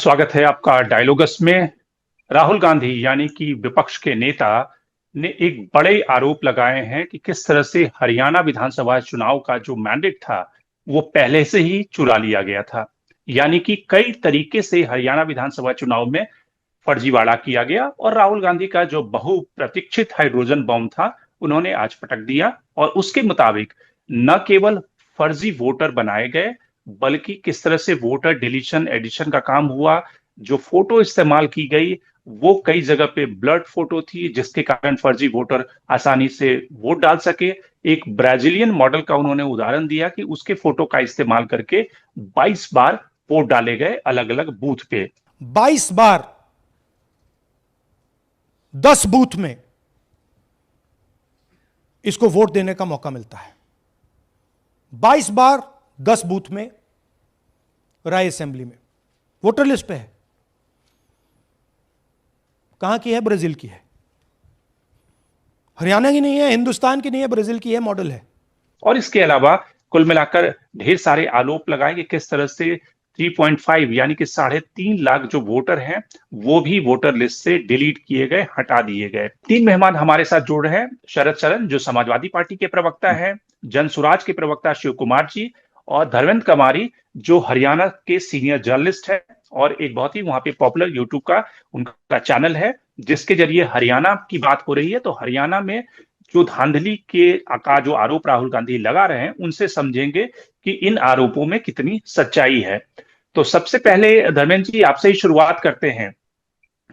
स्वागत है आपका डायलॉगस में। राहुल गांधी यानी कि विपक्ष के नेता ने एक बड़े आरोप लगाए हैं कि किस तरह से हरियाणा विधानसभा चुनाव का जो मैंडेट था वो पहले से ही चुरा लिया गया था। यानी कि कई तरीके से हरियाणा विधानसभा चुनाव में फर्जीवाड़ा किया गया और राहुल गांधी का जो बहुप्रतीक्षित हाइड्रोजन बम था उन्होंने आज पटक दिया। और उसके मुताबिक न केवल फर्जी वोटर बनाए गए बल्कि किस तरह से वोटर डिलीशन एडिशन का काम हुआ। जो फोटो इस्तेमाल की गई वो कई जगह पे ब्लड फोटो थी जिसके कारण फर्जी वोटर आसानी से वोट डाल सके। एक ब्राजीलियन मॉडल का उन्होंने उदाहरण दिया कि उसके फोटो का इस्तेमाल करके 22 बार वोट डाले गए अलग अलग बूथ पे। 22 बार 10 बूथ में इसको वोट देने का मौका मिलता है। 22 बार 10 बूथ में राय असेंबली में वोटर लिस्ट पे है। कहां की है? ब्राजील की है। हरियाणा की नहीं है, हिंदुस्तान की नहीं है, ब्राजील की है, मॉडल है। और इसके अलावा कुल मिलाकर ढेर सारे आरोप लगाए कि किस तरह से 3.5 यानी कि 3.5 लाख जो वोटर हैं वो भी वोटर लिस्ट से डिलीट किए गए, हटा दिए गए। तीन मेहमान हमारे साथ जुड़ रहे हैं। शरद शरण जो समाजवादी पार्टी के प्रवक्ता हैं, जन सुराज के प्रवक्ता शिव कुमार जी, और धर्मेंद्र कमारी जो हरियाणा के सीनियर जर्नलिस्ट है और एक बहुत ही वहां पे पॉपुलर यूट्यूब का उनका चैनल है जिसके जरिए हरियाणा की बात हो रही है। तो हरियाणा में जो धांधली के का जो आरोप राहुल गांधी लगा रहे हैं उनसे समझेंगे कि इन आरोपों में कितनी सच्चाई है। तो सबसे पहले धर्मेंद्र जी आपसे ही शुरुआत करते हैं।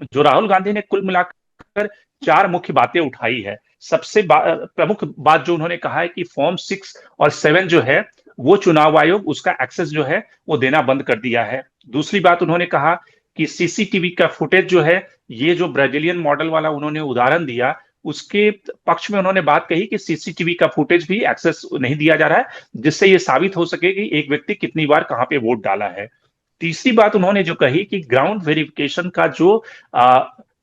जो राहुल गांधी ने कुल मिलाकर चार मुख्य बातें उठाई है। सबसे प्रमुख बात जो उन्होंने कहा है कि फॉर्म 6 और 7 जो है वो चुनाव आयोग उसका एक्सेस जो है वो देना बंद कर दिया है। दूसरी बात उन्होंने कहा कि सीसीटीवी का फुटेज जो है, ये जो ब्राजीलियन मॉडल वाला उन्होंने उदाहरण दिया उसके पक्ष में उन्होंने बात कही कि सीसीटीवी का फुटेज भी एक्सेस नहीं दिया जा रहा है जिससे ये साबित हो सके कि एक व्यक्ति कितनी बार कहां पे वोट डाला है। तीसरी बात उन्होंने जो कही कि ग्राउंड वेरिफिकेशन का जो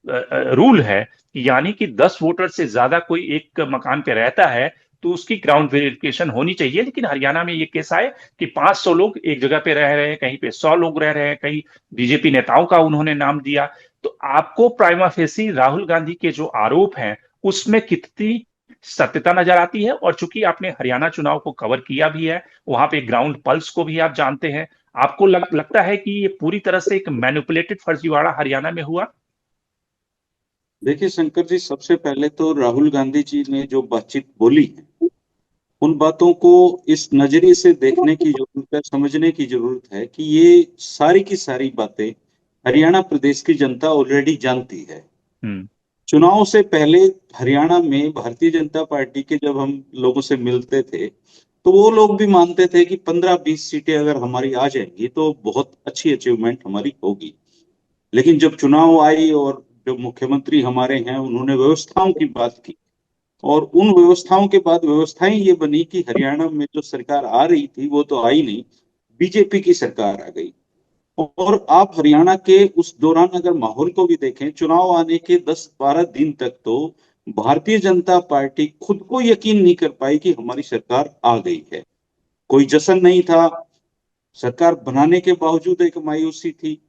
रूल है, यानी कि 10 वोटर से ज्यादा कोई एक मकान पे रहता है तो उसकी ग्राउंड वेरिफिकेशन होनी चाहिए। लेकिन हरियाणा में ये केस आए कि 500 लोग एक जगह पे रह रहे हैं, कहीं पे 100 लोग रह रहे हैं, कहीं बीजेपी नेताओं का उन्होंने नाम दिया। तो आपको प्राइमा फेसी राहुल गांधी के जो आरोप हैं उसमें कितनी सत्यता नजर आती है? और चूंकि आपने हरियाणा चुनाव को कवर किया भी है, वहां पे ग्राउंड पल्स को भी आप जानते हैं, आपको लगता है कि ये पूरी तरह से एक मैनिपुलेटेड फर्जीवाड़ा हरियाणा में हुआ? देखिए शंकर जी, सबसे पहले तो राहुल गांधी जी ने जो बातचीत बोली है उन बातों को इस नजरिए से देखने की जरूरत है, समझने की जरूरत है कि ये सारी की सारी बातें हरियाणा प्रदेश की जनता ऑलरेडी जानती है। चुनाव से पहले हरियाणा में भारतीय जनता पार्टी के जब हम लोगों से मिलते थे तो वो लोग भी मानते थे कि 15-20 सीटें अगर हमारी आ जाएंगी तो बहुत अच्छी अचीवमेंट हमारी होगी। लेकिन जब चुनाव आई और जो मुख्यमंत्री हमारे हैं उन्होंने व्यवस्थाओं की बात की और उन व्यवस्थाओं के बाद व्यवस्थाएं ये बनी कि हरियाणा में जो सरकार आ रही थी वो तो आई नहीं, बीजेपी की सरकार आ गई। और आप हरियाणा के उस दौरान अगर माहौल को भी देखें, चुनाव आने के 10-12 दिन तक तो भारतीय जनता पार्टी खुद को यकीन नहीं कर पाई कि हमारी सरकार आ गई है। कोई जश्न नहीं था, सरकार बनाने के बावजूद एक मायूसी थी।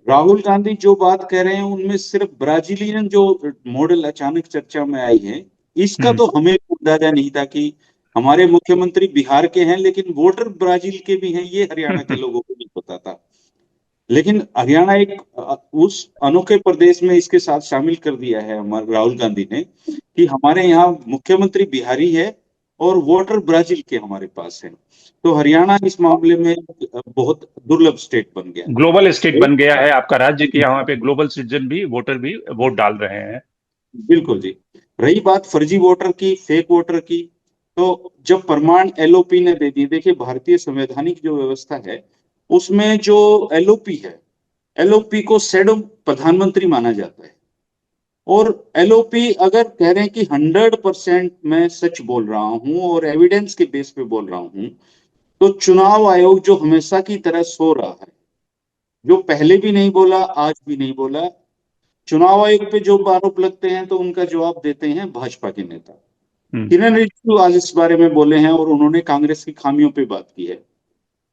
राहुल गांधी जो बात कह रहे हैं उनमें सिर्फ ब्राजीलियन जो मॉडल अचानक चर्चा में आई है इसका तो हमें अंदाजा नहीं था कि हमारे मुख्यमंत्री बिहार के हैं लेकिन वोटर ब्राजील के भी हैं, ये हरियाणा के लोगों को नहीं पता था। लेकिन हरियाणा एक उस अनोखे प्रदेश में इसके साथ शामिल कर दिया है हमारे राहुल गांधी ने कि हमारे यहाँ मुख्यमंत्री बिहारी है और वोटर ब्राजील के हमारे पास है। तो हरियाणा इस मामले में बहुत दुर्लभ स्टेट बन गया। ग्लोबल स्टेट बन गया है आपका राज्य कि यहाँ पे ग्लोबल सिटीजन भी वोटर भी वोट डाल रहे हैं। बिल्कुल जी। रही बात फर्जी वोटर की, फेक वोटर की, तो जब प्रमाण एलओपी ने दे दिए, देखिए भारतीय संवैधानिक जो व्यवस्था है उसमें जो एलओपी है, एलओपी को शैडो प्रधानमंत्री माना जाता है। और एलओपी अगर कह रहे हैं कि 100% मैं सच बोल रहा हूं और एविडेंस के बेस पे बोल रहा हूं, तो चुनाव आयोग जो हमेशा की तरह सो रहा है, जो पहले भी नहीं बोला आज भी नहीं बोला, चुनाव आयोग पे जो आरोप लगते हैं तो उनका जवाब देते हैं भाजपा के नेता। किरण रिजिजू आज इस बारे में बोले हैं और उन्होंने कांग्रेस की खामियों पे बात की है।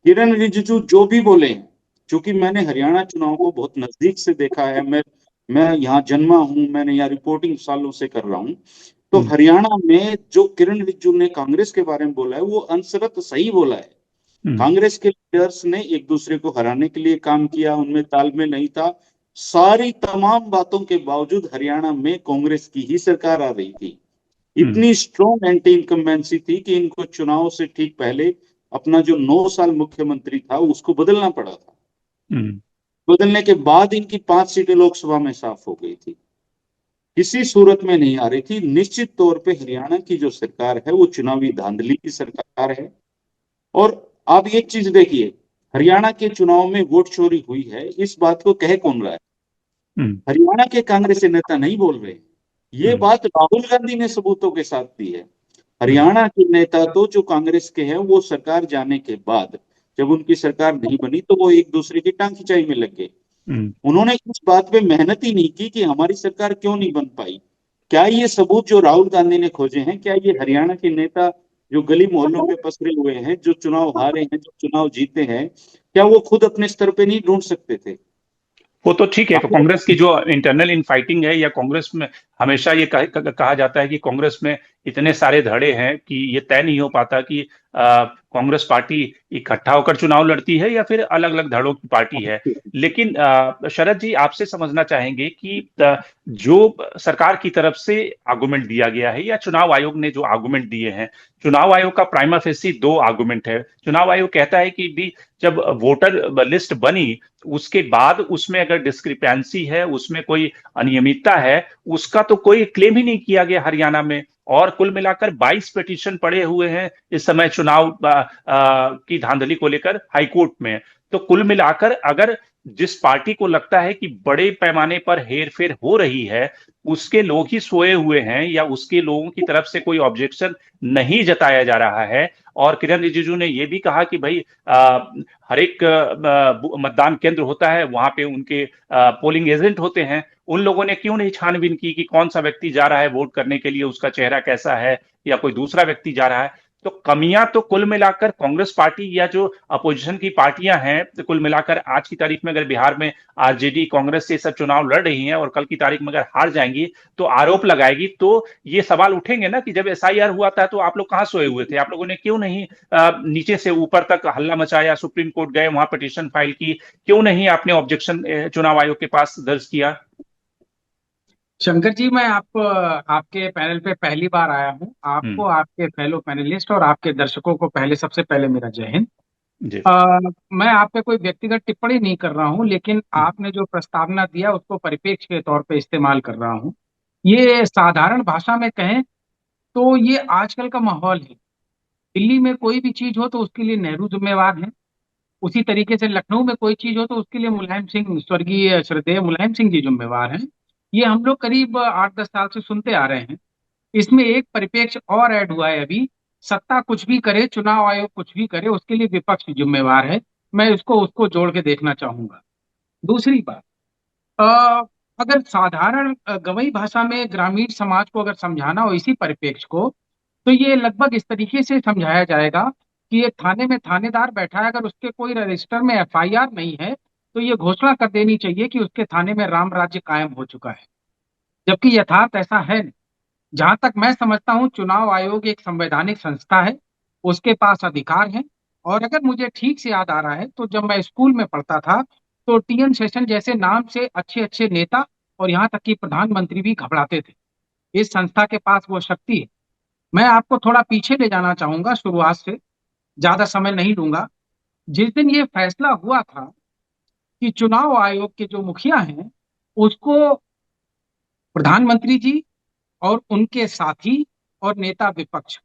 किरण रिजिजू जो भी बोले हैं, चूंकि मैंने हरियाणा चुनाव को बहुत नजदीक से देखा है, मैं यहाँ जन्मा हूँ, मैंने यहाँ रिपोर्टिंग सालों से कर रहा हूँ। तो हरियाणा में जो किरण रिजिजू ने कांग्रेस के बारे में बोला है वो अंशतः सही बोला है। कांग्रेस के लीडर्स ने एक दूसरे को हराने के लिए काम किया, उनमें तालमेल नहीं था। सारी तमाम बातों के बावजूद हरियाणा में कांग्रेस की ही सरकार आ रही थी। इतनी स्ट्रॉन्ग एंटी इनकम्बेंसी थी कि इनको चुनाव से ठीक पहले अपना जो 9 साल मुख्यमंत्री था उसको बदलना पड़ा था। बदलने के बाद इनकी 5 सीटें लोकसभा में साफ हो गई थी, किसी सूरत में नहीं आ रही थी। निश्चित तौर पे हरियाणा की जो सरकार है वो चुनावी धांधली की सरकार है। और आप एक चीज देखिए, हरियाणा के चुनाव में वोट चोरी हुई है, इस बात को कह कौन रहा है? हरियाणा के कांग्रेस नेता नहीं बोल रहे, ये बात राहुल गांधी ने सबूतों के साथ दी है। हरियाणा के नेता तो जो कांग्रेस के हैं वो सरकार जाने के बाद, जब उनकी सरकार नहीं बनी तो वो एक दूसरे की टांग खिंचाई में लग गए। उन्होंने इस बात पे मेहनत ही नहीं की कि हमारी सरकार क्यों नहीं बन पाई। क्या ये सबूत जो राहुल गांधी ने खोजे हैं, क्या ये हरियाणा के नेता जो गली मोहल्लों में पसरे हुए हैं, जो चुनाव हारे हैं, जो चुनाव जीते हैं, क्या वो खुद अपने स्तर पे नहीं ढूंढ सकते थे? वो तो ठीक है, कांग्रेस की जो इंटरनल इनफाइटिंग है, या कांग्रेस में हमेशा ये कहा जाता है कि कांग्रेस में इतने सारे धड़े हैं कि ये तय नहीं हो पाता कि कांग्रेस पार्टी इकट्ठा होकर चुनाव लड़ती है या फिर अलग अलग धड़ों की पार्टी है। लेकिन शरद जी, आपसे समझना चाहेंगे कि जो सरकार की तरफ से आर्गुमेंट दिया गया है या चुनाव आयोग ने जो आर्गुमेंट दिए हैं, चुनाव आयोग का प्राइमा फेसी 2 आर्गुमेंट है। चुनाव आयोग कहता है कि भी जब वोटर लिस्ट बनी उसके बाद उसमें अगर डिस्क्रिपेंसी है, उसमें कोई अनियमितता है, उसका तो कोई क्लेम ही नहीं किया गया हरियाणा में। और कुल मिलाकर 22 पिटीशन पड़े हुए हैं इस समय चुनाव की धांधली को लेकर हाईकोर्ट में। तो कुल मिलाकर अगर जिस पार्टी को लगता है कि बड़े पैमाने पर हेरफेर हो रही है, उसके लोग ही सोए हुए हैं या उसके लोगों की तरफ से कोई ऑब्जेक्शन नहीं जताया जा रहा है। और किरण रिजिजू ने यह भी कहा कि भाई हर एक मतदान केंद्र होता है, वहां पे उनके पोलिंग एजेंट होते हैं, उन लोगों ने क्यों नहीं छानबीन की कि कौन सा व्यक्ति जा रहा है वोट करने के लिए, उसका चेहरा कैसा है, या कोई दूसरा व्यक्ति जा रहा है। तो कमियां तो कुल मिलाकर कांग्रेस पार्टी या जो अपोजिशन की पार्टियां हैं, तो कुल मिलाकर आज की तारीख में अगर बिहार में आरजेडी कांग्रेस से सब चुनाव लड़ रही हैं और कल की तारीख में अगर हार जाएंगी तो आरोप लगाएगी, तो ये सवाल उठेंगे ना कि जब एसआईआर हुआ था तो आप लोग कहां सोए हुए थे? आप लोगों ने क्यों नहीं नीचे से ऊपर तक हल्ला मचाया, सुप्रीम कोर्ट गए, वहां पिटीशन फाइल की, क्यों नहीं आपने ऑब्जेक्शन चुनाव आयोग के पास दर्ज किया? शंकर जी, मैं आपको आपके पैनल पे पहली बार आया हूँ। आपको, आपके फेलो पैनलिस्ट और आपके दर्शकों को पहले, सबसे पहले मेरा जय हिंद। मैं आप पे कोई व्यक्तिगत टिप्पणी नहीं कर रहा हूँ, लेकिन आपने जो प्रस्तावना दिया उसको परिप्रेक्ष्य के तौर पे इस्तेमाल कर रहा हूँ। ये साधारण भाषा में कहें तो ये आजकल का माहौल है। दिल्ली में कोई भी चीज हो तो उसके लिए नेहरू जिम्मेवार है, उसी तरीके से लखनऊ में कोई चीज हो तो उसके लिए मुलायम सिंह, स्वर्गीय श्रद्धेय मुलायम सिंह जी जिम्मेवार हैं। ये हम लोग करीब 8-10 साल से सुनते आ रहे हैं। इसमें एक परिप्रेक्ष्य और ऐड हुआ है अभी, सत्ता कुछ भी करे, चुनाव आयोग कुछ भी करे, उसके लिए विपक्ष जिम्मेवार है। मैं उसको उसको जोड़ के देखना चाहूंगा। दूसरी बात, अ, अगर साधारण गवई भाषा में ग्रामीण समाज को अगर समझाना हो इसी परिप्रेक्ष्य को, तो ये लगभग इस तरीके से समझाया जाएगा कि ये थाने में थानेदार बैठा है, अगर उसके कोई रजिस्टर में एफआईआर नहीं है तो ये घोषणा कर देनी चाहिए कि उसके थाने में राम राज्य कायम हो चुका है, जबकि यथार्थ ऐसा है नहीं। जहां तक मैं समझता हूं, चुनाव आयोग एक संवैधानिक संस्था है, उसके पास अधिकार है। और अगर मुझे ठीक से याद आ रहा है तो जब मैं स्कूल में पढ़ता था तो टीएन शेषन जैसे नाम से अच्छे अच्छे नेता और यहाँ तक कि प्रधानमंत्री भी घबराते थे। इस संस्था के पास वो शक्ति है। मैं आपको थोड़ा पीछे ले जाना चाहूंगा, शुरुआत से, ज्यादा समय नहीं लूंगा। जिस दिन ये फैसला हुआ था कि चुनाव आयोग के जो मुखिया हैं उसको प्रधानमंत्री जी और उनके साथी और नेता विपक्ष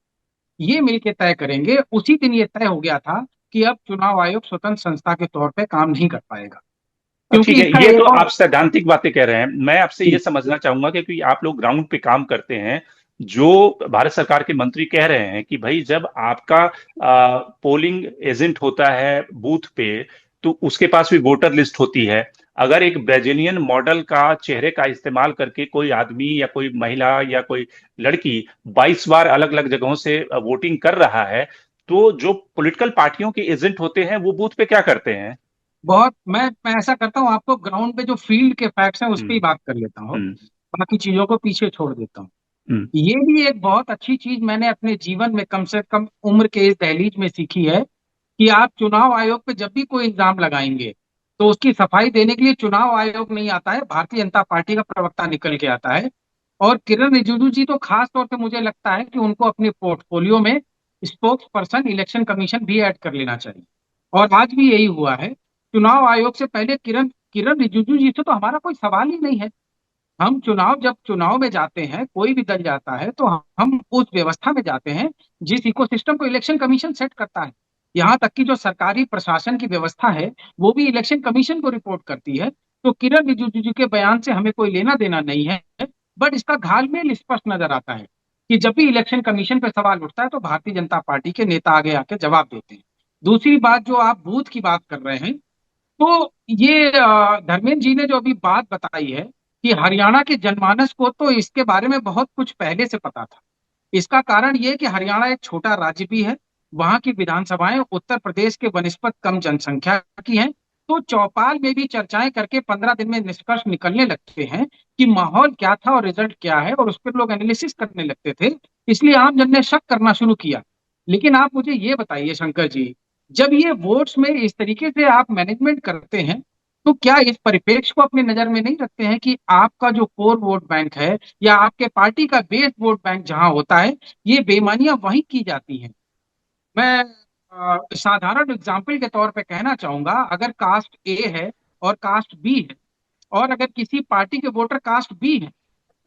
ये मिलकर तय करेंगे, उसी दिन ये तय हो गया था कि अब चुनाव आयोग स्वतंत्र संस्था के तौर पे काम नहीं कर पाएगा। क्योंकि ठीक है, इसका ये एक तो और आप सैद्धांतिक बातें कह रहे हैं। मैं आपसे ये समझना चाहूंगा कि क्योंकि आप लोग ग्राउंड पे काम करते हैं, जो भारत सरकार के मंत्री कह रहे हैं कि भाई जब आपका पोलिंग एजेंट होता है बूथ पे, तो उसके पास भी वोटर लिस्ट होती है। अगर एक ब्राजीलियन मॉडल का चेहरे का इस्तेमाल करके कोई आदमी या कोई महिला या कोई लड़की 22 बार अलग अलग जगहों से वोटिंग कर रहा है, तो जो पॉलिटिकल पार्टियों के एजेंट होते हैं वो बूथ पे क्या करते हैं? बहुत मैं ऐसा करता हूँ, आपको ग्राउंड पे जो फील्ड के फैक्ट्स हैं उस पर ही हम्म। बात कर लेता हूँ, हम्म। बाकी चीजों को पीछे छोड़ देता हूँ। हम्म। ये भी एक बहुत अच्छी चीज मैंने अपने जीवन में कम से कम उम्र के इस दहलीज में सीखी है कि आप चुनाव आयोग पे जब भी कोई इल्जाम लगाएंगे तो उसकी सफाई देने के लिए चुनाव आयोग नहीं आता है, भारतीय जनता पार्टी का प्रवक्ता निकल के आता है। और किरण रिजिजू जी तो खास तौर पे मुझे लगता है कि उनको अपने पोर्टफोलियो में स्पोक्स पर्सन इलेक्शन कमीशन भी ऐड कर लेना चाहिए। और आज भी यही हुआ है। चुनाव आयोग से पहले किरण किरण रिजिजू जी से तो हमारा कोई सवाल ही नहीं है। हम जब चुनाव में जाते हैं, कोई भी दल जाता है तो हम उस व्यवस्था में जाते हैं जिस इकोसिस्टम को इलेक्शन कमीशन सेट करता है। यहाँ तक कि जो सरकारी प्रशासन की व्यवस्था है वो भी इलेक्शन कमीशन को रिपोर्ट करती है। तो किरण रिजिजू जी के बयान से हमें कोई लेना देना नहीं है। बट इसका घालमेल स्पष्ट नजर आता है कि जब भी इलेक्शन कमीशन पर सवाल उठता है तो भारतीय जनता पार्टी के नेता आगे आके जवाब देते हैं। दूसरी बात, जो आप बूथ की बात कर रहे हैं, तो ये धर्मेंद्र जी ने जो अभी बात बताई है कि हरियाणा के जनमानस को तो इसके बारे में बहुत कुछ पहले से पता था। इसका कारण ये कि हरियाणा एक छोटा राज्य भी है। वहां की विधानसभाएं उत्तर प्रदेश के बनस्पत कम जनसंख्या की हैं। तो चौपाल में भी चर्चाएं करके 15 दिन में निष्कर्ष निकलने लगते हैं कि माहौल क्या था और रिजल्ट क्या है, और उस पर लोग एनालिसिस करने लगते थे। इसलिए आम जन ने शक करना शुरू किया। लेकिन आप मुझे ये बताइए शंकर जी, जब ये वोट्स में इस तरीके से आप मैनेजमेंट करते हैं तो क्या इस परिप्रेक्ष्य को अपने नजर में नहीं रखते हैं कि आपका जो कोर वोट बैंक है या आपके पार्टी का बेस वोट बैंक जहां होता है, ये बेईमानियां वहीं की जाती हैं? मैं साधारण एग्जाम्पल के तौर पे कहना चाहूंगा, अगर कास्ट ए है और कास्ट बी है, और अगर किसी पार्टी के वोटर कास्ट बी है,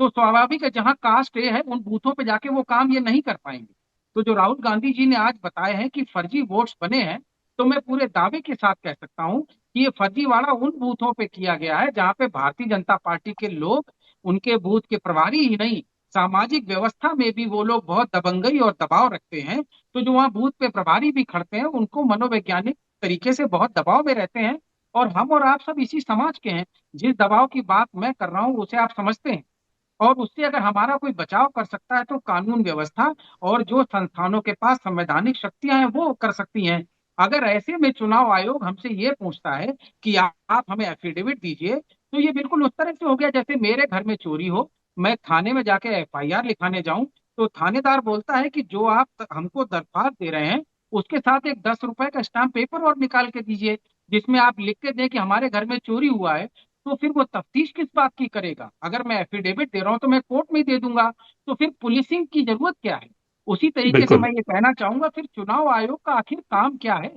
तो स्वाभाविक है जहां कास्ट ए है उन बूथों पे जाके वो काम ये नहीं कर पाएंगे। तो जो राहुल गांधी जी ने आज बताए हैं कि फर्जी वोट्स बने हैं, तो मैं पूरे दावे के साथ कह सकता हूं कि ये फर्जीवाड़ा उन बूथों पे किया गया है जहां पे भारतीय जनता पार्टी के लोग, उनके बूथ के प्रभारी ही नहीं, सामाजिक व्यवस्था में भी वो लोग बहुत दबंगई और दबाव रखते हैं। तो जो वहाँ बूथ पे प्रभारी भी खड़ते हैं उनको मनोवैज्ञानिक तरीके से बहुत दबाव में रहते हैं। और हम और आप सब इसी समाज के हैं। जिस दबाव की बात मैं कर रहा हूँ उसे आप समझते हैं। और उससे अगर हमारा कोई बचाव कर सकता है तो कानून व्यवस्था और जो संस्थानों के पास संवैधानिक शक्तियां हैं वो कर सकती हैं। अगर ऐसे में चुनाव आयोग हमसे ये पूछता है कि आप हमें एफिडेविट दीजिए, तो ये बिल्कुल उस तरह से हो गया जैसे मेरे घर में चोरी हो, मैं थाने में जाके एफआईआर लिखाने जाऊं, तो थानेदार बोलता है कि जो आप हमको दरख्वास्त दे रहे हैं उसके साथ एक 10 रुपए का स्टाम्प पेपर और निकाल के दीजिए जिसमें आप लिख के दें कि हमारे घर में चोरी हुआ है। तो फिर वो तफ्तीश किस बात की करेगा? अगर मैं एफिडेविट दे रहा हूं तो मैं कोर्ट में ही दे दूंगा। तो फिर पुलिसिंग की जरूरत क्या है? उसी तरीके से बिल्कुल। मैं ये कहना चाहूंगा, फिर चुनाव आयोग का आखिर काम क्या है?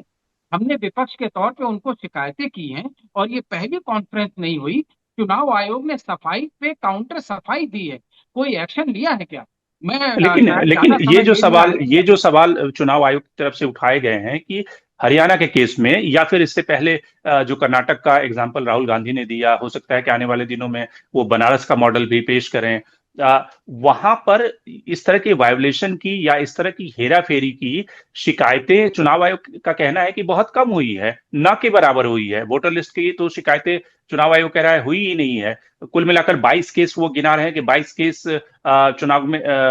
हमने विपक्ष के तौर पे उनको शिकायतें की हैं, और ये पहली कॉन्फ्रेंस नहीं हुई। चुनाव आयोग ने सफाई पे काउंटर सफाई दी है, कोई एक्शन लिया है क्या? मैं लेकिन शायद लेकिन ज्यादा समय ले लिया है। ये जो सवाल चुनाव आयोग की तरफ से उठाए गए हैं कि हरियाणा के केस में या फिर इससे पहले जो कर्नाटक का एग्जाम्पल राहुल गांधी ने दिया, हो सकता है कि आने वाले दिनों में वो बनारस का मॉडल भी पेश करें, वहां पर इस तरह की वायोलेशन की या इस तरह की हेरा फेरी की शिकायतें चुनाव आयोग का कहना है कि बहुत कम हुई है, ना के बराबर हुई है। वोटर लिस्ट की तो शिकायतें चुनाव आयोग कह रहा है हुई ही नहीं है। कुल मिलाकर 22 केस वो गिना रहे हैं कि 22 केस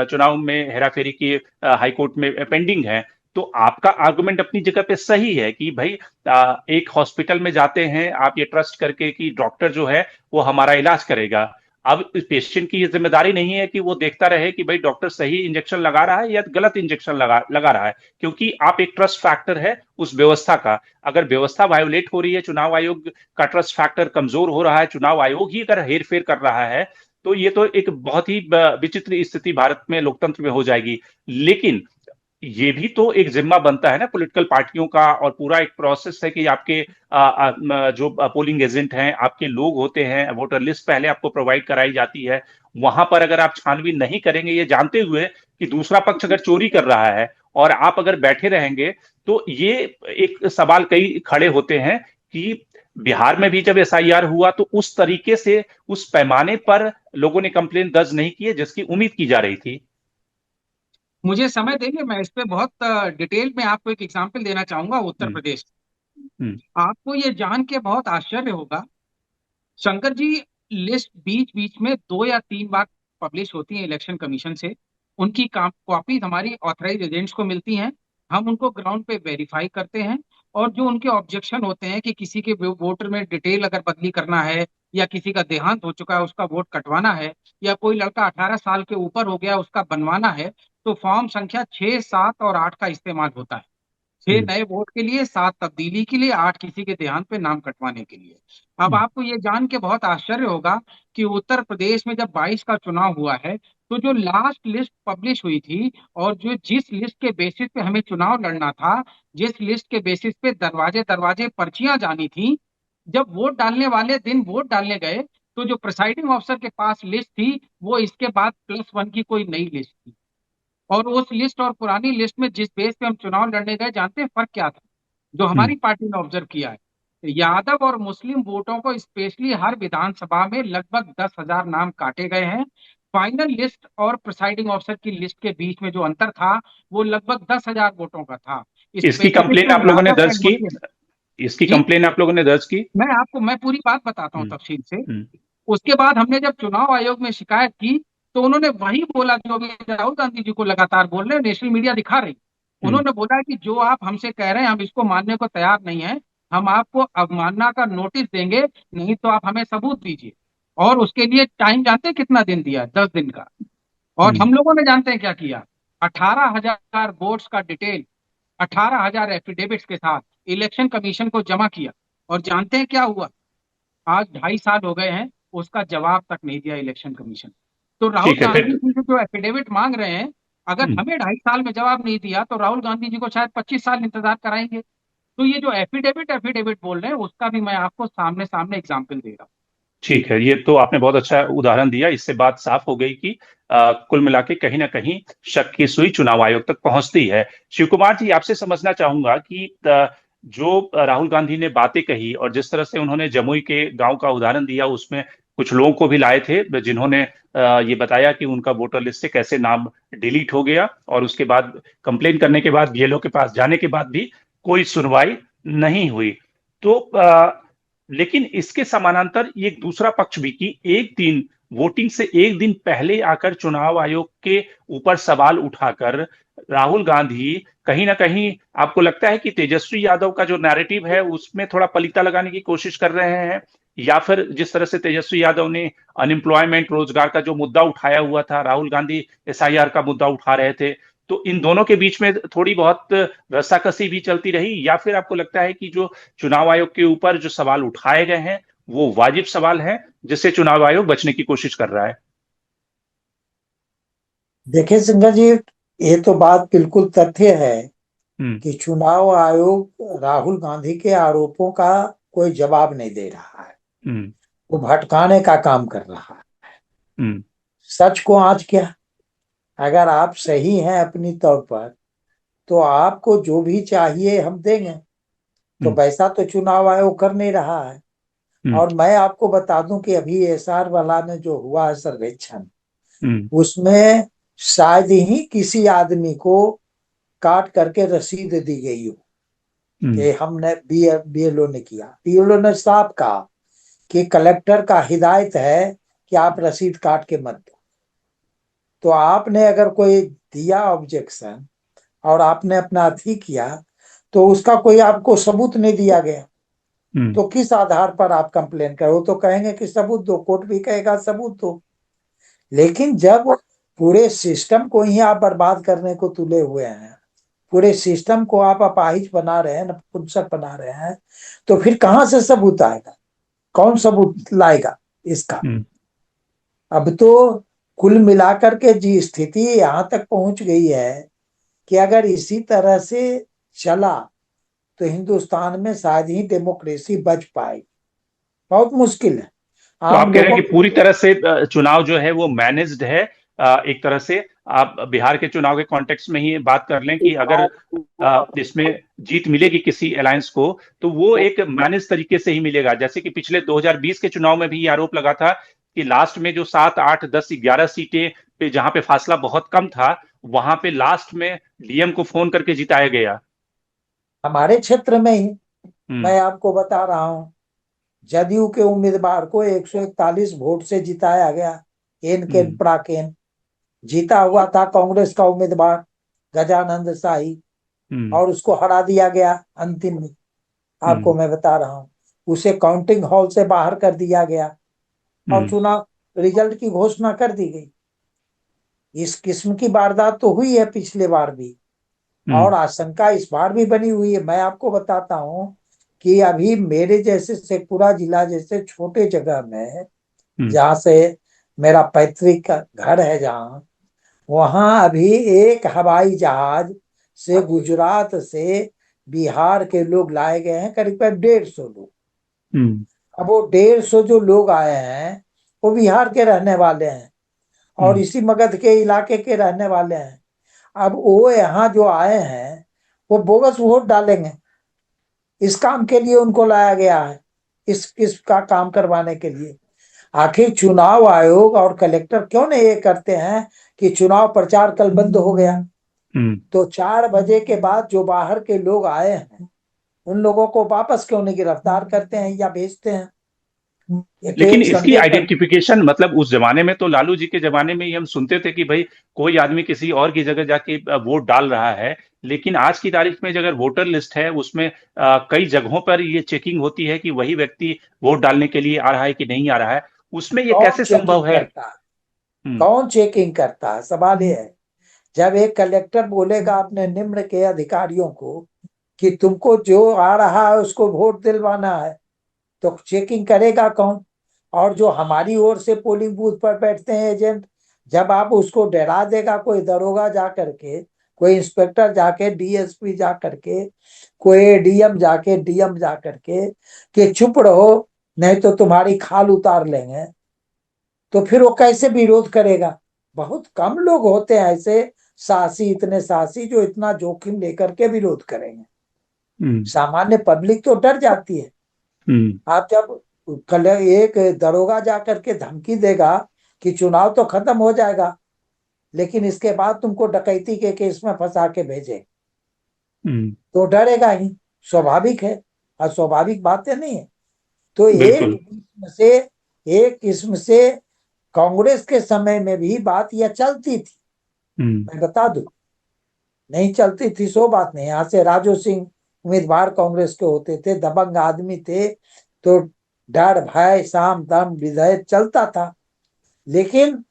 चुनाव में हेराफेरी की हाईकोर्ट में पेंडिंग है। तो आपका आर्गुमेंट अपनी जगह पे सही है कि भाई एक हॉस्पिटल में जाते हैं आप ये ट्रस्ट करके कि डॉक्टर जो है वो हमारा इलाज करेगा। अब पेशेंट की ये जिम्मेदारी नहीं है कि वो देखता रहे कि भाई डॉक्टर सही इंजेक्शन लगा रहा है या गलत इंजेक्शन लगा रहा है, क्योंकि आप एक ट्रस्ट फैक्टर है उस व्यवस्था का। अगर व्यवस्था वायोलेट हो रही है, चुनाव आयोग का ट्रस्ट फैक्टर कमजोर हो रहा है, चुनाव आयोग ही अगर हेरफेर कर रहा है, तो ये तो एक बहुत ही विचित्र स्थिति भारत में लोकतंत्र में हो जाएगी। लेकिन ये भी तो एक जिम्मा बनता है ना पॉलिटिकल पार्टियों का, और पूरा एक प्रोसेस है कि आपके जो पोलिंग एजेंट हैं, आपके लोग होते हैं, वोटर लिस्ट पहले आपको प्रोवाइड कराई जाती है। वहां पर अगर आप छानबीन नहीं करेंगे ये जानते हुए कि दूसरा पक्ष अगर चोरी कर रहा है और आप अगर बैठे रहेंगे, तो ये एक सवाल कई खड़े होते हैं कि बिहार में भी जब एसआईआर हुआ तो उस तरीके से उस पैमाने पर लोगों ने कंप्लेन दर्ज नहीं किए जिसकी उम्मीद की जा रही थी। मुझे समय देंगे, मैं इस पे बहुत डिटेल में आपको एक एग्जांपल देना चाहूंगा उत्तर हम्म। प्रदेश। हम्म। आपको ये जान के बहुत आश्चर्य होगा शंकर जी, लिस्ट बीच बीच में 2 या 3 बार पब्लिश होती है इलेक्शन कमीशन से। उनकी कॉपी हमारी ऑथराइज एजेंट्स को मिलती हैं। हम उनको ग्राउंड पे वेरीफाई करते हैं। और जो उनके ऑब्जेक्शन होते हैं कि किसी के वोटर में डिटेल अगर बदली करना है, या किसी का देहांत हो चुका है उसका वोट कटवाना है, या कोई लड़का 18 साल के ऊपर हो गया उसका बनवाना है, तो फॉर्म संख्या 6, 7 और 8 का इस्तेमाल होता है। 6 हम्म, नए वोट के लिए, 7 तब्दीली के लिए, 8 किसी के देहांत पे नाम कटवाने के लिए। अब हम्म, आपको ये जान के बहुत आश्चर्य होगा कि उत्तर प्रदेश में जब 22 का चुनाव हुआ है, तो जो लास्ट लिस्ट पब्लिश हुई थी, और जो जिस लिस्ट के बेसिस पे हमें चुनाव लड़ना था, जिस लिस्ट के बेसिस पे दरवाजे दरवाजे पर्चियां जानी थी, जब वोट डालने वाले दिन वोट डालने गए, तो जो प्रिसाइडिंग ऑफिसर के पास लिस्ट थी, वो इसके बाद +1 की कोई नई लिस्ट थी। और उस लिस्ट और पुरानी लिस्ट में जिस बेस पे हम चुनाव लड़ने गए, जानते हैं फर्क क्या था? जो हम्म। हमारी पार्टी ने ऑब्जर्व किया है, यादव और मुस्लिम वोटों को स्पेशली हर विधानसभा में लगभग 10,000 नाम काटे गए हैं। फाइनल लिस्ट और प्रिसाइडिंग ऑफिसर की लिस्ट के बीच में जो अंतर था, वो लगभग 10,000 वोटों का था। इसकी स्पेसिफिक कंप्लेन टू आप लोगों ने यादव दर्ज एंड की? मुस्लिम। इसकी जी, कंप्लेन आप लोगों ने दर्ज की? मैं पूरी बात बताता हूँ हम्म, तफसील से। हम्म, उसके बाद हमने जब चुनाव आयोग में शिकायत की, तो उन्होंने वही बोला जो अभी राहुल गांधी जी को लगातार बोल रहे हैं, नेशनल मीडिया दिखा रही। हम्म, उन्होंने बोला कि जो आप हमसे कह रहे हैं हम इसको मानने को तैयार नहीं है, हम आपको अवमानना का नोटिस देंगे, नहीं तो आप हमें सबूत दीजिए। और उसके लिए टाइम जानते हैं कितना दिन दिया? 10 दिन का। और हम्म। हम लोगों ने जानते हैं क्या किया? 18,000 वोट्स का डिटेल, 18,000 एफिडेविट्स के साथ इलेक्शन कमीशन को जमा किया। और जानते हैं क्या हुआ? आज 2.5 साल हो गए हैं, उसका जवाब तक नहीं दिया इलेक्शन कमीशन। तो राहुल ठीक है गांधी फिर। जी से जो एफिडेविट मांग रहे हैं, अगर हम्म, हमें 2.5 साल में जवाब नहीं दिया, तो राहुल गांधी जी को शायद 25 साल इंतजार कराएंगे। तो ये जो एफिडेविट एफिडेविट बोल रहे हैं, उसका भी मैं आपको सामने सामने एग्जाम्पल दे रहा हूँ। ठीक है, ये तो आपने बहुत अच्छा उदाहरण दिया। इससे बात साफ हो गई कि कुल मिला के कहीं ना कहीं शक की सुई चुनाव आयोग तक पहुंचती है। शिव कुमार जी, आपसे समझना चाहूंगा कि जो राहुल गांधी ने बातें कही और जिस तरह से उन्होंने जमुई के गांव का उदाहरण दिया, उसमें कुछ लोगों को भी लाए थे जिन्होंने ये बताया कि उनका वोटर लिस्ट से कैसे नाम डिलीट हो गया, और उसके बाद कंप्लेन करने के बाद, बीएलओ के पास जाने के बाद भी कोई सुनवाई नहीं हुई। तो लेकिन इसके समानांतर ये एक दूसरा पक्ष भी कि एक दिन, वोटिंग से एक दिन पहले आकर चुनाव आयोग के ऊपर सवाल उठाकर राहुल गांधी कहीं ना कहीं, आपको लगता है कि तेजस्वी यादव का जो नैरेटिव है उसमें थोड़ा पलीता लगाने की कोशिश कर रहे हैं? या फिर जिस तरह से तेजस्वी यादव ने अनएम्प्लॉयमेंट, रोजगार का जो मुद्दा उठाया हुआ था, राहुल गांधी एसआईआर का मुद्दा उठा रहे थे, तो इन दोनों के बीच में थोड़ी बहुत रस्साकसी भी चलती रही? या फिर आपको लगता है कि जो चुनाव आयोग के ऊपर जो सवाल उठाए गए हैं वो वाजिब सवाल है जिससे चुनाव आयोग बचने की कोशिश कर रहा है? देखिए सिंघा जी, ये तो बात बिल्कुल तथ्य है हम्म, कि चुनाव आयोग राहुल गांधी के आरोपों का कोई जवाब नहीं दे रहा है। हम्म, वो भटकाने का काम कर रहा है। हम्म, सच को आज क्या, अगर आप सही हैं अपनी तौर पर, तो आपको जो भी चाहिए हम देंगे। तो हम्म, वैसा तो चुनाव आयोग कर नहीं रहा है। हम्म, और मैं आपको बता दूं कि अभी एसआर वाला में जो हुआ है सर्वेक्षण, हम्म, उसमें शायद ही किसी आदमी को काट करके रसीद दी गई हो हम्म, कि हमने बीएलओ ने किया। बीएलओ ने साफ कहा कि कलेक्टर का हिदायत है कि आप रसीद काट के मत दो। तो आपने अगर कोई दिया ऑब्जेक्शन और आपने अपना अथी किया, तो उसका कोई आपको सबूत नहीं दिया गया, हम्म, तो किस आधार पर आप कंप्लेन करो? तो कहेंगे कि सबूत दो, कोर्ट भी कहेगा सबूत दो। लेकिन जब पूरे सिस्टम को ही आप बर्बाद करने को तुले हुए हैं, पूरे सिस्टम को आप अपाहिज बना रहे हैं, नपुंसक बना रहे हैं, तो फिर कहां से सबूत आएगा? कौन सबूत लाएगा इसका? हम्म। अब तो कुल मिलाकर के जी स्थिति यहां तक पहुंच गई है कि अगर इसी तरह से चला, तो हिंदुस्तान में शायद ही डेमोक्रेसी बच पाएगी। बहुत मुश्किल है तो आम आप कह रहे लोगों हैं कि के पूरी लिए। तरह से चुनाव जो है वो मैनेज्ड है? एक तरह से आप बिहार के चुनाव के कॉन्टेक्स्ट में ही बात कर लें कि अगर इसमें जीत मिलेगी किसी अलायंस को, तो वो एक मैनेज तरीके से ही मिलेगा। जैसे कि पिछले 2020 के चुनाव में भी ये आरोप लगा था कि लास्ट में जो 7, 8, 10, 11 सीटें पे जहां पे फासला बहुत कम था, वहां पे लास्ट में डीएम को फोन करके जिताया गया। हमारे क्षेत्र में ही हम्म, मैं आपको बता रहा हूँ, जदयू के उम्मीदवार को 141 वोट से जिताया गया। एन के हम्म, पराकेन जीता हुआ था कांग्रेस का उम्मीदवार गजानंद शाही, हम्म, और उसको हरा दिया गया अंतिम में। आपको मैं बता रहा हूं। उसे काउंटिंग हॉल से बाहर कर दिया गया और चुनाव रिजल्ट की घोषणा कर दी गई। इस किस्म की वारदात तो हुई है पिछले बार भी, और आशंका इस बार भी बनी हुई है। मैं आपको बताता हूं कि अभी मेरे जैसे शेखपुरा जिला जैसे छोटे जगह में, जहां से मेरा पैतृक घर है, जहां वहां अभी एक हवाई जहाज से गुजरात से बिहार के लोग लाए गए हैं, करीब करीब 150 लोग। अब वो 150 जो लोग आए हैं वो बिहार के रहने वाले हैं और इसी मगध के इलाके के रहने वाले हैं। अब वो यहाँ जो आए हैं वो बोगस वोट डालेंगे। इस काम के लिए उनको लाया गया है, इसका काम करवाने के लिए। आखिर चुनाव आयोग और कलेक्टर क्यों नहीं ये करते हैं कि चुनाव प्रचार कल बंद हो गया, तो 4 बजे के बाद जो बाहर के लोग आए हैं उन लोगों को वापस क्यों नहीं गिरफ्तार करते हैं या भेजते हैं? लेकिन इसकी आइडेंटिफिकेशन, मतलब उस जमाने में तो लालू जी के जमाने में ही हम सुनते थे कि भाई कोई आदमी किसी और की जगह जाके वोट डाल रहा है, लेकिन आज की तारीख में अगर वोटर लिस्ट है उसमें कई जगहों पर ये चेकिंग होती है कि वही व्यक्ति वोट डालने के लिए आ रहा है कि नहीं आ रहा है, उसमें ये कैसे संभव है? कौन चेकिंग करता है? सवाल ये है। जब एक कलेक्टर बोलेगा अपने निम्न के अधिकारियों को कि तुमको जो आ रहा है उसको वोट दिलवाना है, तो चेकिंग करेगा कौन? और जो हमारी ओर से पोलिंग बूथ पर बैठते हैं एजेंट, जब आप उसको डरा देगा कोई दरोगा जा करके, कोई इंस्पेक्टर जाके, डीएसपी जा करके, कोई डीएम जाके, डीएम जा करके कि चुप रहो नहीं तो तुम्हारी खाल उतार लेंगे, तो फिर वो कैसे विरोध करेगा? बहुत कम लोग होते हैं ऐसे साहसी, इतने साहसी जो इतना जोखिम लेकर के विरोध करेंगे। सामान्य पब्लिक तो डर जाती है। आप जब कल एक दरोगा जाकर के धमकी देगा कि चुनाव तो खत्म हो जाएगा लेकिन इसके बाद तुमको डकैती के केस में फंसा के भेजे, तो डरेगा ही, स्वाभाविक है। अस्वाभाविक बातें नहीं है। तो एक किस्म से कांग्रेस के समय में भी बात यह चलती थी। मैं बता दूं, नहीं चलती थी सो बात नहीं। यहाँ से राजू सिंह उम्मीदवार कांग्रेस के होते थे, दबंग आदमी थे, तो डर भय साम दम विधेयक चलता था। लेकिन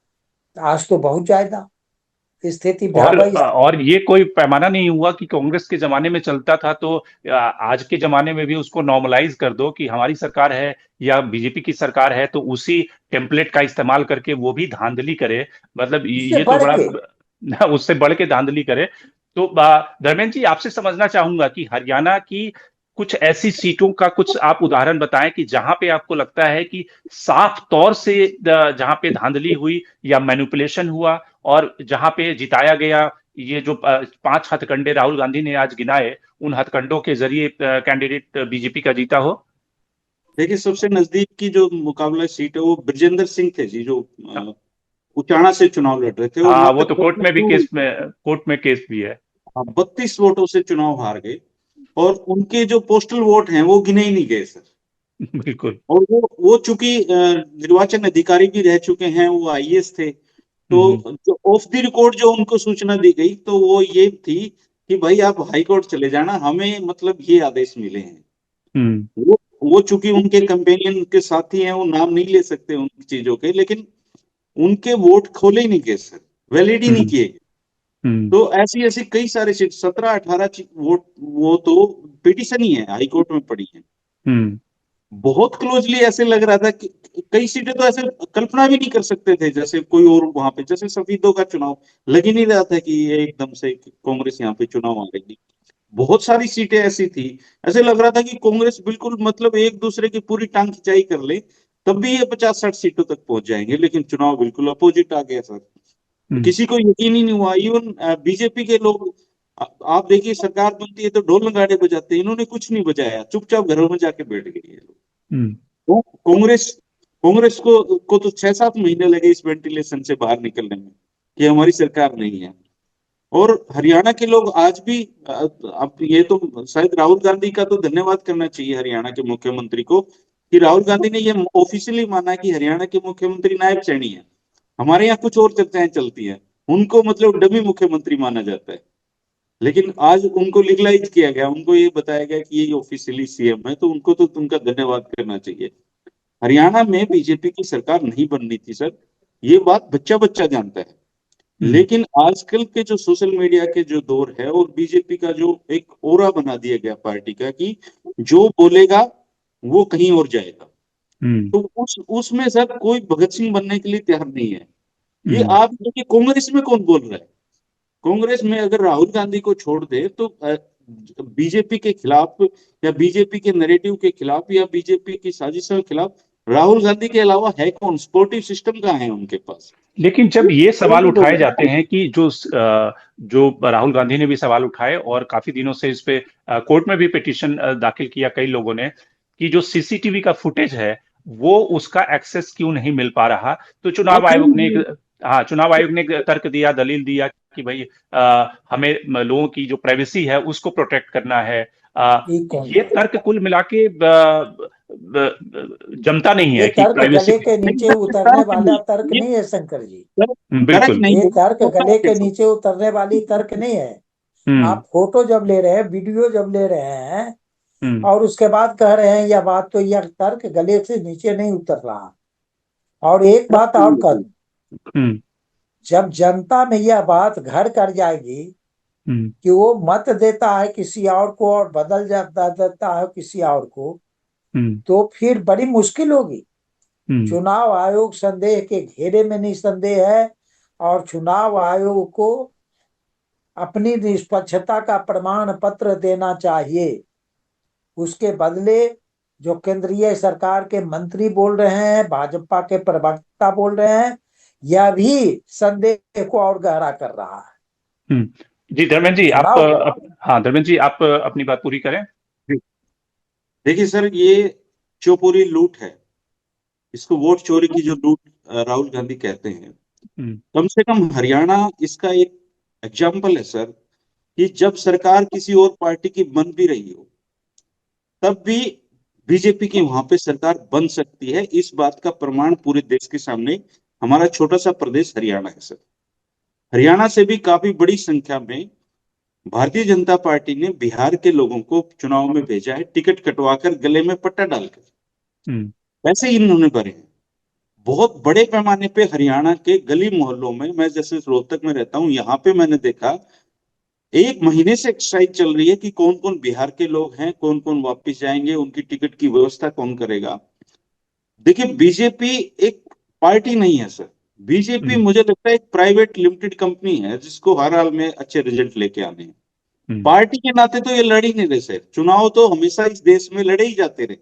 आज तो बहुत ज्यादा स्थिति और ये कोई पैमाना नहीं हुआ कि कांग्रेस के जमाने में चलता था तो आज के जमाने में भी उसको नॉर्मलाइज कर दो कि हमारी सरकार है या बीजेपी की सरकार है तो उसी टेम्पलेट का इस्तेमाल करके वो भी धांधली करे। मतलब ये तो बड़ा उससे बढ़ के धांधली करे। तो धर्मेंद्र जी, आपसे समझना चाहूंगा कि हरियाणा की कुछ ऐसी सीटों का कुछ आप उदाहरण बताएं कि जहां पे आपको लगता है कि साफ तौर से जहां पे धांधली हुई या मैनिपुलेशन हुआ और जहां पे जिताया गया। ये जो 5 हथकंडे राहुल गांधी ने आज गिनाए, उन हथकंडों के जरिए कैंडिडेट बीजेपी का जीता हो। देखिए, सबसे नजदीक की जो मुकाबला सीट है वो ब्रजेंद्र सिंह थे जी, जो उचाना से चुनाव लड़ रहे थे। वो तो कोर्ट में केस भी है। 32 वोटों से चुनाव हार गए और उनके जो पोस्टल वोट हैं वो गिने ही नहीं गए सर। बिल्कुल। और वो चूंकि निर्वाचन अधिकारी भी रह चुके हैं, वो आईएएस थे, तो जो ऑफ द रिकॉर्ड जो उनको सूचना दी गई तो वो ये थी कि भाई आप हाई कोर्ट चले जाना, हमें मतलब ये आदेश मिले हैं। वो चूंकि उनके कंपेनियन के साथी हैं, वो नाम नहीं ले सकते उन चीजों के, लेकिन उनके वोट खोले ही नहीं गए सर, वैलिड ही नहीं किए। तो ऐसी ऐसी कई सारे सीट, 17-18 वोट वो तो पिटीशन ही है, हाई कोर्ट में पड़ी है। बहुत क्लोजली ऐसे लग रहा था कि कई सीटें तो ऐसे कल्पना भी नहीं कर सकते थे, जैसे कोई और वहां पे, जैसे सफीदों का चुनाव लग ही नहीं रहा था कि ये एकदम से कांग्रेस यहाँ पे चुनाव आ रही। बहुत सारी सीटें ऐसी थी, ऐसे लग रहा था कि कांग्रेस बिल्कुल मतलब एक दूसरे की पूरी टांग खिंचाई कर ले तब भी ये 50-60 सीटों तक पहुंच जाएंगे, लेकिन चुनाव बिल्कुल अपोजिट आ गया सर। किसी को यकीन ही नहीं हुआ। इवन बीजेपी के लोग, आप देखिए सरकार बनती है तो ढोल नगाड़े बजाते हैं, इन्होंने कुछ नहीं बजाया, चुपचाप घरों में जाके बैठ गए ये लोग। तो कांग्रेस को तो 6-7 महीने लगे इस वेंटिलेशन से बाहर निकलने में कि हमारी सरकार नहीं है। और हरियाणा के लोग आज भी, अब ये तो शायद राहुल गांधी का तो धन्यवाद करना चाहिए हरियाणा के मुख्यमंत्री को कि राहुल गांधी ने ये ऑफिशियली माना कि हरियाणा के मुख्यमंत्री नायब सैनी है। हमारे यहाँ कुछ और चर्चाएं चलती हैं, उनको मतलब डमी मुख्यमंत्री माना जाता है। लेकिन आज उनको लीगलाइज किया गया, उनको ये बताया गया कि ये ऑफिशियली सीएम है, तो उनको तो उनका धन्यवाद करना चाहिए। हरियाणा में बीजेपी की सरकार नहीं बननी थी सर, ये बात बच्चा बच्चा जानता है। लेकिन आजकल के जो सोशल मीडिया के जो दौर है और बीजेपी का जो एक ओरा बना दिया गया पार्टी का कि जो बोलेगा वो कहीं और जाएगा, तो उसमें सर कोई भगत सिंह बनने के लिए तैयार नहीं है। ये आप देखिए कांग्रेस में कौन बोल रहा है, कांग्रेस में अगर राहुल गांधी को छोड़ दे तो बीजेपी के खिलाफ या बीजेपी के नैरेटिव के खिलाफ या बीजेपी की साजिशों के खिलाफ राहुल गांधी के अलावा है कौन? सपोर्टिव सिस्टम कहाँ है उनके पास? लेकिन जब ये सवाल उठाए जाते हैं कि जो राहुल गांधी ने भी सवाल उठाए और काफी दिनों से इस पे कोर्ट में भी पिटीशन दाखिल किया कई लोगों ने कि जो सीसीटीवी का फुटेज है वो उसका एक्सेस क्यों नहीं मिल पा रहा, तो चुनाव आयोग ने एक तर्क दिया, दलील दिया कि भाई हमें लोगों की जो प्राइवेसी है उसको प्रोटेक्ट करना है। ये तर्क कुल मिला के जमता नहीं ये है कि तर्क प्राइवेसी। गले के नीचे उतरने वाला तर्क नहीं है शंकर जी, बिल्कुल। ये तर्क गले के नीचे उतरने वाली तर्क नहीं है। आप फोटो जब ले रहे हैं, वीडियो जब ले रहे हैं और उसके बाद कह रहे हैं यह बात, तो यह तर्क गले से नीचे नहीं उतर रहा। और एक बात और कह दूं, जब जनता में यह बात घर कर जाएगी कि वो मत देता है किसी और को और बदल जाता देता है किसी और को, तो फिर बड़ी मुश्किल होगी। चुनाव आयोग संदेह के घेरे में निसंदेह है और चुनाव आयोग को अपनी निष्पक्षता का प्रमाण पत्र देना चाहिए। उसके बदले जो केंद्रीय सरकार के मंत्री बोल रहे हैं, भाजपा के प्रवक्ता बोल रहे हैं, यह भी संदेह को और गहरा कर रहा है। जी धर्मेंद्र जी, हाँ धर्मेंद्र जी, आप अपनी बात पूरी करें। देखिए सर, ये जो पूरी लूट है, इसको वोट चोरी की जो लूट राहुल गांधी कहते हैं, कम से कम हरियाणा इसका एक एग्जाम्पल है सर, कि जब सरकार किसी और पार्टी की बन भी रही हो तब भी बीजेपी की वहां पे सरकार बन सकती है। इस बात का प्रमाण पूरे देश के सामने हमारा छोटा सा प्रदेश हरियाणा है सर। हरियाणा से भी काफी बड़ी संख्या में भारतीय जनता पार्टी ने बिहार के लोगों को चुनाव में भेजा है, टिकट कटवाकर गले में पट्टा डालकर। वैसे ही इन्होंने भरे हैं बहुत बड़े पैमाने पे हरियाणा के गली मोहल्लों में। मैं जैसे रोहतक में रहता हूं, यहाँ पे मैंने देखा एक महीने से एक्सरसाइज चल रही है कि कौन कौन बिहार के लोग हैं, कौन कौन वापस जाएंगे, उनकी टिकट की व्यवस्था कौन करेगा। देखिए, बीजेपी एक पार्टी नहीं है सर, बीजेपी मुझे लगता है एक प्राइवेट लिमिटेड कंपनी है जिसको हर हाल में अच्छे रिजल्ट लेके आने हैं। पार्टी के नाते तो ये लड़ ही नहीं रहे सर, चुनाव तो हमेशा इस देश में लड़े ही जाते रहे,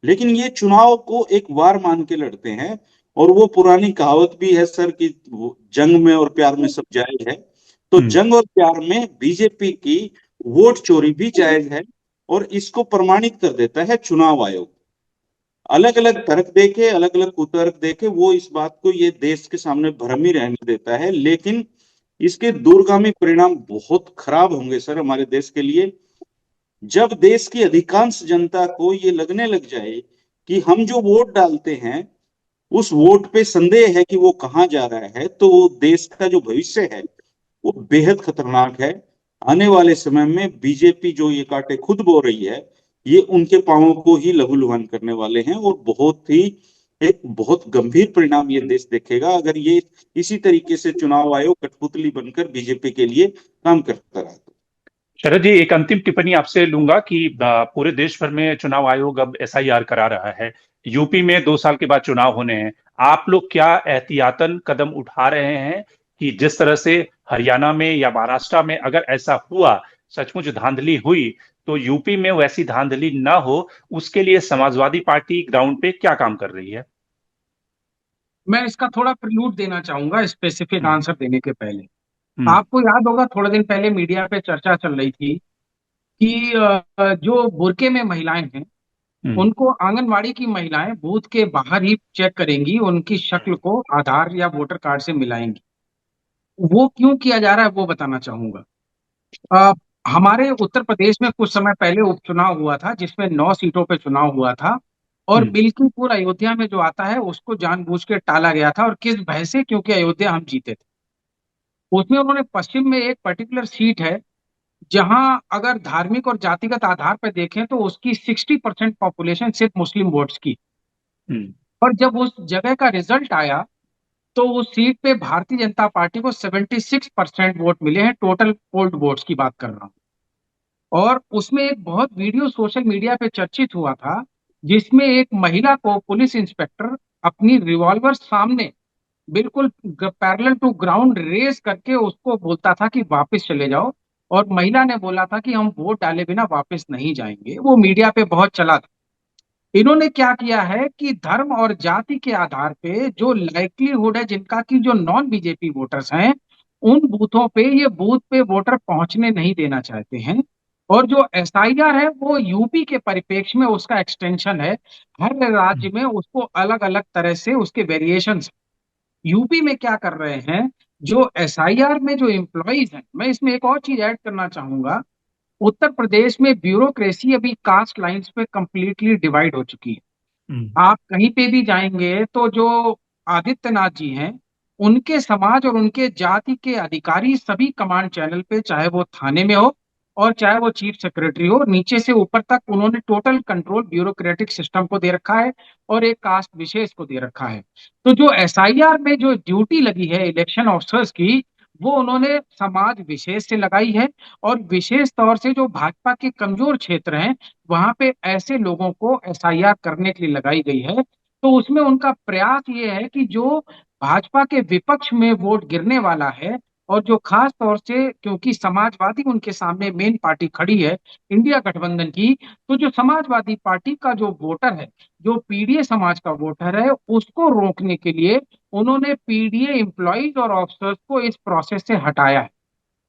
लेकिन ये चुनाव को एक वार मान के लड़ते हैं। और वो पुरानी कहावत भी है सर कि जंग में और प्यार में सब जायज है, तो जंग और प्यार में बीजेपी की वोट चोरी भी जायज है और इसको प्रमाणित कर देता है चुनाव आयोग। अलग अलग तर्क देके, अलग अलग कुतर्क देके वो इस बात को ये देश के सामने भ्रम ही रहने देता है, लेकिन इसके दूरगामी परिणाम बहुत खराब होंगे सर हमारे देश के लिए। जब देश की अधिकांश जनता को ये लगने लग जाए कि हम जो वोट डालते हैं उस वोट पे संदेह है कि वो कहाँ जा रहा है, तो वो देश का जो भविष्य है वो बेहद खतरनाक है। आने वाले समय में बीजेपी जो ये कांटे खुद बो रही है, ये उनके पांवों को ही लहूलुहान करने वाले हैं और एक बहुत गंभीर परिणाम ये देश देखेगा अगर ये इसी तरीके से चुनाव आयोग कठपुतली बनकर बीजेपी के लिए काम करता रहा। शरद जी, एक अंतिम टिप्पणी आपसे लूंगा कि पूरे देश भर में चुनाव आयोग अब एसआईआर करा रहा है, यूपी में 2 साल के बाद चुनाव होने हैं, आप लोग क्या एहतियातन कदम उठा रहे हैं कि जिस तरह से हरियाणा में या महाराष्ट्र में अगर ऐसा हुआ, सचमुच धांधली हुई, तो यूपी में वैसी धांधली ना हो, उसके लिए समाजवादी पार्टी ग्राउंड पे क्या काम कर रही है? मैं इसका थोड़ा प्रिल्यूड देना चाहूंगा स्पेसिफिक आंसर देने के पहले। आपको याद होगा थोड़े दिन पहले मीडिया पे चर्चा चल रही थी कि जो बुरके में महिलाएं हैं उनको आंगनवाड़ी की महिलाएं बूथ के बाहर ही चेक करेंगी, उनकी शक्ल को आधार या वोटर कार्ड से मिलाएंगी। वो क्यों किया जा रहा है वो बताना चाहूंगा। हमारे उत्तर प्रदेश में कुछ समय पहले उपचुनाव हुआ था जिसमें 9 सीटों पे चुनाव हुआ था और बिल्कुल अयोध्या में जो आता है उसको जानबूझ के टाला गया था। और किस भय से? क्योंकि अयोध्या हम जीते थे। उसमें उन्होंने पश्चिम में एक पर्टिकुलर सीट है जहां अगर धार्मिक और जातिगत आधार पर देखें तो उसकी 60% पॉपुलेशन सिर्फ मुस्लिम वोट्स की। और जब उस जगह का रिजल्ट आया तो उस सीट पे भारतीय जनता पार्टी को 76% वोट मिले हैं, टोटल पोल्ड वोट्स की बात कर रहा हूं। और उसमें एक बहुत वीडियो सोशल मीडिया पे चर्चित हुआ था, जिसमें एक महिला को पुलिस इंस्पेक्टर अपनी रिवॉल्वर सामने बिल्कुल पैरेलल टू ग्राउंड रेस करके उसको बोलता था कि वापस चले जाओ, और महिला ने बोला था कि हम वोट डाले बिना वापस नहीं जाएंगे। वो मीडिया पे बहुत चला था। इन्होंने क्या किया है कि धर्म और जाति के आधार पे जो लाइक्लीहुड है जिनका कि जो नॉन बीजेपी वोटर्स हैं, उन बूथों पे ये बूथ पे वोटर पहुंचने नहीं देना चाहते हैं। और जो एसआईआर है वो यूपी के परिप्रेक्ष्य में उसका एक्सटेंशन है। हर राज्य में उसको अलग अलग तरह से उसके वेरिएशंस। यूपी में क्या कर रहे हैं, जो एसआईआर में जो एम्प्लॉइज हैं, मैं इसमें एक और चीज ऐड करना चाहूंगा। उत्तर प्रदेश में ब्यूरोक्रेसी अभी कास्ट लाइंस पे कंप्लीटली डिवाइड हो चुकी है। आप कहीं पे भी जाएंगे तो जो आदित्यनाथ जी हैं, उनके समाज और उनके जाति के अधिकारी सभी कमांड चैनल पे, चाहे वो थाने में हो और चाहे वो चीफ सेक्रेटरी हो, नीचे से ऊपर तक उन्होंने टोटल कंट्रोल ब्यूरोक्रेटिक सिस्टम को दे रखा है और एक कास्ट विशेष को दे रखा है। तो जो एसआईआर में जो ड्यूटी लगी है इलेक्शन ऑफिसर्स की, वो उन्होंने समाज विशेष से लगाई है। और विशेष तौर से जो भाजपा के कमजोर क्षेत्र हैं, वहां पे ऐसे लोगों को एसआईआर करने के लिए लगाई गई है। तो उसमें उनका प्रयास ये है कि जो भाजपा के विपक्ष में वोट गिरने वाला है, और जो खास तौर से क्योंकि समाजवादी उनके सामने मेन पार्टी खड़ी है इंडिया गठबंधन की, तो जो समाजवादी पार्टी का जो वोटर है, जो पीडीए समाज का वोटर है, उसको रोकने के लिए उन्होंने पीडीए एम्प्लॉइज और ऑफिसर्स को इस प्रोसेस से हटाया है।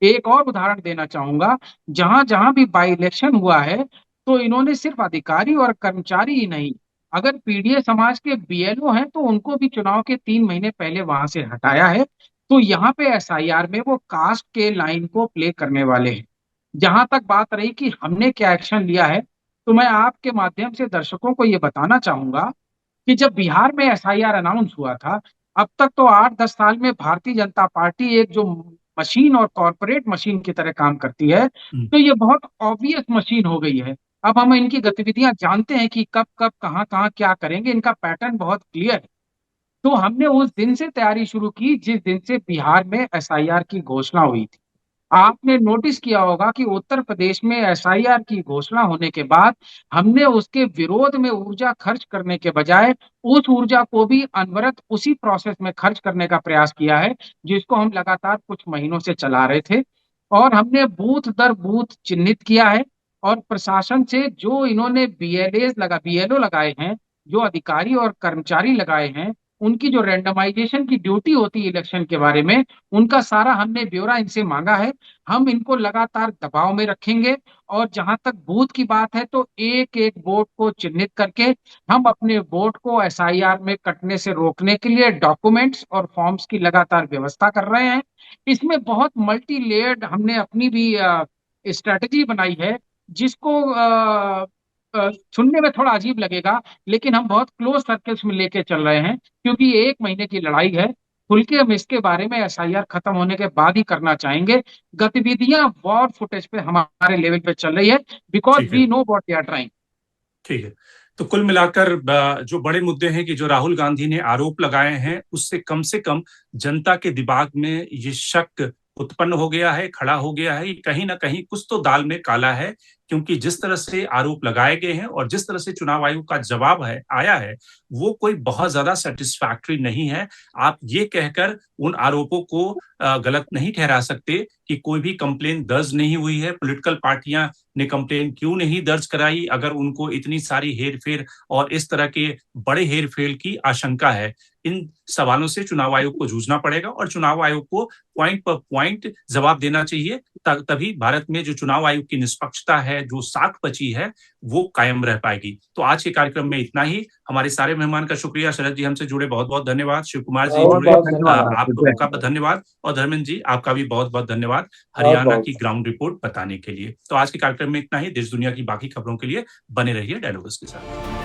एक और उदाहरण देना चाहूंगा, जहां जहां भी बाई इलेक्शन हुआ है, तो इन्होंने सिर्फ अधिकारी और कर्मचारी ही नहीं, अगर पीडीए समाज के बीएलओ हैं तो उनको भी चुनाव के 3 महीने पहले वहां से हटाया है। तो यहाँ पे एसआईआर में वो कास्ट के लाइन को प्ले करने वाले हैं। जहां तक बात रही कि हमने क्या एक्शन लिया है, तो मैं आपके माध्यम से दर्शकों को ये बताना चाहूंगा कि जब बिहार में एसआईआर अनाउंस हुआ था, अब तक तो 8-10 साल में भारतीय जनता पार्टी एक जो मशीन और कॉरपोरेट मशीन की तरह काम करती है, तो ये बहुत ऑब्वियस मशीन हो गई है। अब हम इनकी गतिविधियां जानते हैं कि कब कब कहाँ कहाँ क्या करेंगे, इनका पैटर्न बहुत क्लियर है। तो हमने उस दिन से तैयारी शुरू की जिस दिन से बिहार में एसआईआर की घोषणा हुई थी। आपने नोटिस किया होगा कि उत्तर प्रदेश में एसआईआर की घोषणा होने के बाद हमने उसके विरोध में ऊर्जा खर्च करने के बजाय उस ऊर्जा को भी अनवरत उसी प्रोसेस में खर्च करने का प्रयास किया है, जिसको हम लगातार कुछ महीनों से चला रहे थे। और हमने बूथ दर बूथ चिन्हित किया है, और प्रशासन से जो इन्होंने बीएलओ लगाए हैं, जो अधिकारी और कर्मचारी लगाए हैं, उनकी जो रैंडमाइजेशन की ड्यूटी होती है इलेक्शन के बारे में, उनका सारा हमने ब्यौरा इनसे मांगा है। हम इनको लगातार दबाव में रखेंगे। और जहां तक बूथ की बात है, तो एक एक वोट को चिन्हित करके हम अपने वोट को एसआईआर में कटने से रोकने के लिए डॉक्यूमेंट्स और फॉर्म्स की लगातार व्यवस्था कर रहे हैं। इसमें बहुत मल्टी लेयर्ड हमने अपनी भी स्ट्रेटजी बनाई है, जिसको सुनने में थोड़ा अजीब लगेगा, लेकिन हम बहुत क्लोज सर्कल्स में लेके चल रहे हैं, क्योंकि ये 1 महीने की लड़ाई है। खुल के हम इसके बारे में एसआईआर खत्म होने के बाद ही करना चाहेंगे। गतिविधियां वॉर फुटेज पे हमारे लेवल पे चल रही है, because we know what they are trying. ठीक है। तो कुल मिलाकर जो बड़े मुद्दे हैं कि जो राहुल गांधी ने आरोप लगाए हैं, उससे कम से कम जनता के दिमाग में ये शक उत्पन्न हो गया है, खड़ा हो गया है, कहीं ना कहीं कुछ तो दाल में काला है। क्योंकि जिस तरह से आरोप लगाए गए हैं और जिस तरह से चुनाव आयोग का जवाब है आया है, वो कोई बहुत ज्यादा सेटिस्फैक्टरी नहीं है। आप ये कहकर उन आरोपों को गलत नहीं ठहरा सकते कि कोई भी कंप्लेन दर्ज नहीं हुई है, पॉलिटिकल पार्टियां ने कंप्लेन क्यों नहीं दर्ज कराई, अगर उनको इतनी सारी हेरफेर और इस तरह के बड़े हेरफेर की आशंका है। इन सवालों से चुनाव आयोग को जूझना पड़ेगा और चुनाव आयोग को पॉइंट पर पॉइंट जवाब देना चाहिए। तभी भारत में जो चुनाव आयोग की निष्पक्षता है, जो साख बची है, वो कायम रह पाएगी। तो आज के कार्यक्रम में इतना ही। हमारे सारे मेहमान का शुक्रिया। शरद जी हमसे जुड़े, बहुत बहुत धन्यवाद। शिव कुमार जी जुड़े, आप लोगों का धन्यवाद। और धर्मेंद्र जी आपका भी बहुत बहुत धन्यवाद हरियाणा की ग्राउंड रिपोर्ट बताने के लिए। तो आज के कार्यक्रम में इतना ही। देश दुनिया की बाकी खबरों के लिए बने रहिए डायलॉग्स के साथ।